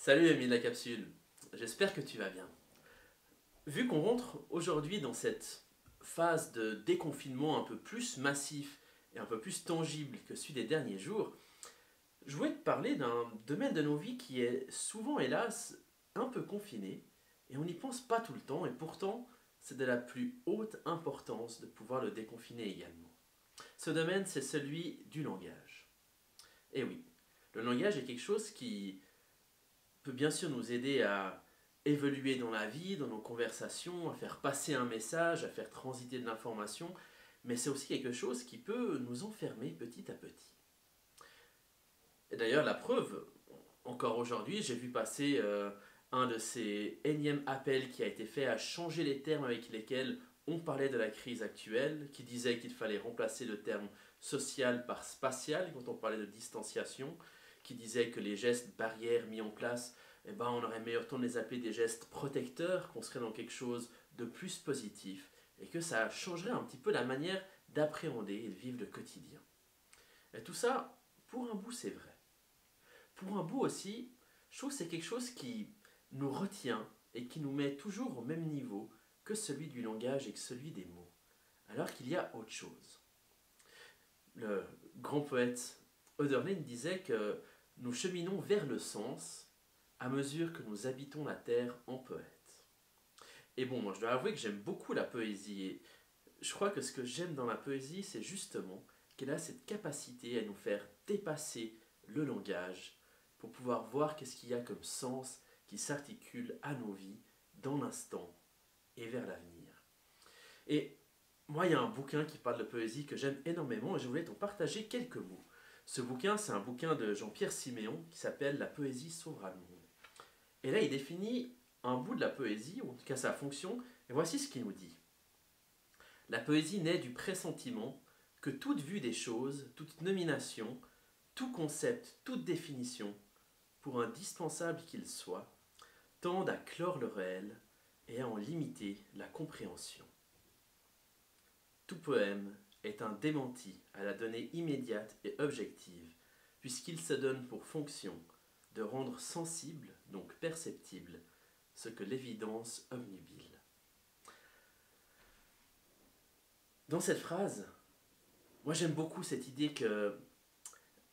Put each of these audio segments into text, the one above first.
Salut ami de la capsule, j'espère que tu vas bien. Vu qu'on rentre aujourd'hui dans cette phase de déconfinement un peu plus massif et un peu plus tangible que celui des derniers jours, je voulais te parler d'un domaine de nos vies qui est souvent, hélas, un peu confiné et on n'y pense pas tout le temps et pourtant c'est de la plus haute importance de pouvoir le déconfiner également. Ce domaine, c'est celui du langage. Et oui, le langage est quelque chose qui peut bien sûr nous aider à évoluer dans la vie, dans nos conversations, à faire passer un message, à faire transiter de l'information, mais c'est aussi quelque chose qui peut nous enfermer petit à petit. Et d'ailleurs, la preuve, encore aujourd'hui, j'ai vu passer un de ces énièmes appels qui a été fait à changer les termes avec lesquels on parlait de la crise actuelle, qui disait qu'il fallait remplacer le terme social par spatial quand on parlait de distanciation, qui disait que les gestes barrières mis en place, eh ben, on aurait meilleur temps de les appeler des gestes protecteurs, qu'on serait dans quelque chose de plus positif, et que ça changerait un petit peu la manière d'appréhender et de vivre le quotidien. Et tout ça, pour un bout, c'est vrai. Pour un bout aussi, je trouve que c'est quelque chose qui nous retient et qui nous met toujours au même niveau que celui du langage et que celui des mots, alors qu'il y a autre chose. Le grand poète Hölderlin disait que nous cheminons vers le sens à mesure que nous habitons la terre en poète. Et bon, moi je dois avouer que j'aime beaucoup la poésie et je crois que ce que j'aime dans la poésie, c'est justement qu'elle a cette capacité à nous faire dépasser le langage pour pouvoir voir qu'est-ce qu'il y a comme sens qui s'articule à nos vies dans l'instant et vers l'avenir. Et moi, il y a un bouquin qui parle de poésie que j'aime énormément et je voulais t'en partager quelques mots. Ce bouquin, c'est un bouquin de Jean-Pierre Siméon qui s'appelle La poésie sauvera le monde. Et là, il définit un bout de la poésie, ou en tout cas sa fonction, et voici ce qu'il nous dit. La poésie naît du pressentiment que toute vue des choses, toute nomination, tout concept, toute définition, pour indispensable qu'il soit, tendent à clore le réel et à en limiter la compréhension. Tout poème est un démenti à la donnée immédiate et objective, puisqu'il se donne pour fonction de rendre sensible, donc perceptible, ce que l'évidence obnubile. Dans cette phrase, moi j'aime beaucoup cette idée que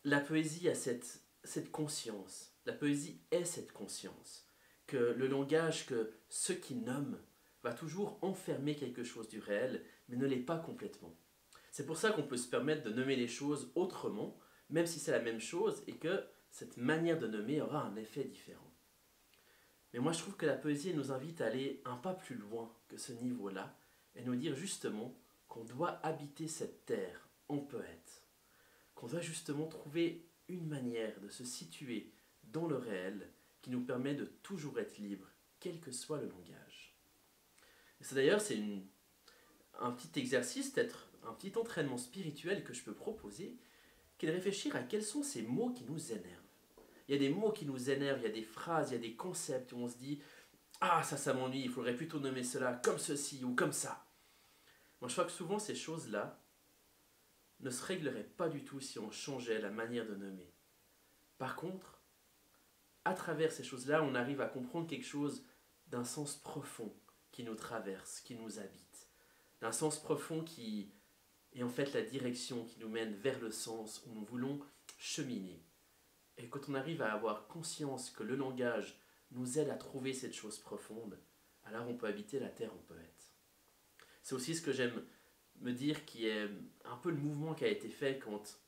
la poésie a cette conscience, la poésie est cette conscience, que le langage, que ce qui nomme, va toujours enfermer quelque chose du réel, mais ne l'est pas complètement. C'est pour ça qu'on peut se permettre de nommer les choses autrement, même si c'est la même chose, et que cette manière de nommer aura un effet différent. Mais moi je trouve que la poésie nous invite à aller un pas plus loin que ce niveau-là, et nous dire justement qu'on doit habiter cette terre en poète, qu'on doit justement trouver une manière de se situer dans le réel qui nous permet de toujours être libre, quel que soit le langage. Et ça d'ailleurs, c'est un petit exercice, peut-être un petit entraînement spirituel que je peux proposer, qui est de réfléchir à quels sont ces mots qui nous énervent. Il y a des mots qui nous énervent, il y a des phrases, il y a des concepts où on se dit ah, ça m'ennuie, il faudrait plutôt nommer cela comme ceci ou comme ça. Moi, je crois que souvent, ces choses-là ne se régleraient pas du tout si on changeait la manière de nommer. Par contre, à travers ces choses-là, on arrive à comprendre quelque chose d'un sens profond qui nous traverse, qui nous habite. D'un sens profond qui est en fait la direction qui nous mène vers le sens où nous voulons cheminer. Et quand on arrive à avoir conscience que le langage nous aide à trouver cette chose profonde, alors on peut habiter la terre en poète. C'est aussi ce que j'aime me dire qui est un peu le mouvement qui a été fait quand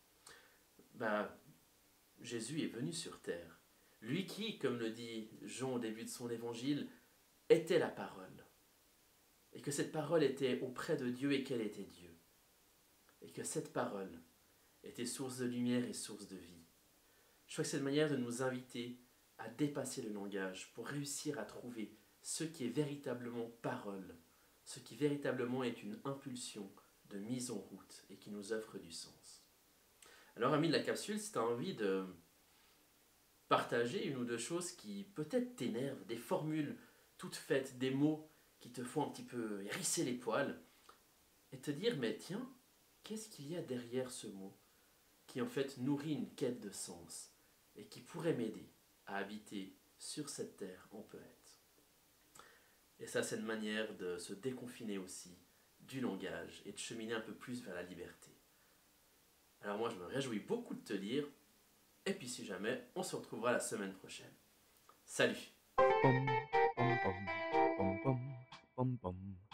Jésus est venu sur terre. Lui qui, comme le dit Jean au début de son évangile, était la parole. Et que cette parole était auprès de Dieu et qu'elle était Dieu. Et que cette parole était source de lumière et source de vie. Je crois que c'est une manière de nous inviter à dépasser le langage pour réussir à trouver ce qui est véritablement parole, ce qui véritablement est une impulsion de mise en route et qui nous offre du sens. Alors, ami de la capsule, si tu as envie de partager une ou deux choses qui peut-être t'énervent, des formules toutes faites, des mots qui te font un petit peu hérisser les poils, et te dire, mais tiens, qu'est-ce qu'il y a derrière ce mot qui en fait nourrit une quête de sens et qui pourrait m'aider à habiter sur cette terre on peut être. Et ça, c'est une manière de se déconfiner aussi du langage et de cheminer un peu plus vers la liberté. Alors moi, je me réjouis beaucoup de te lire, et puis si jamais, on se retrouvera la semaine prochaine. Salut! Pom, pom, pom, pom, pom, pom, pom.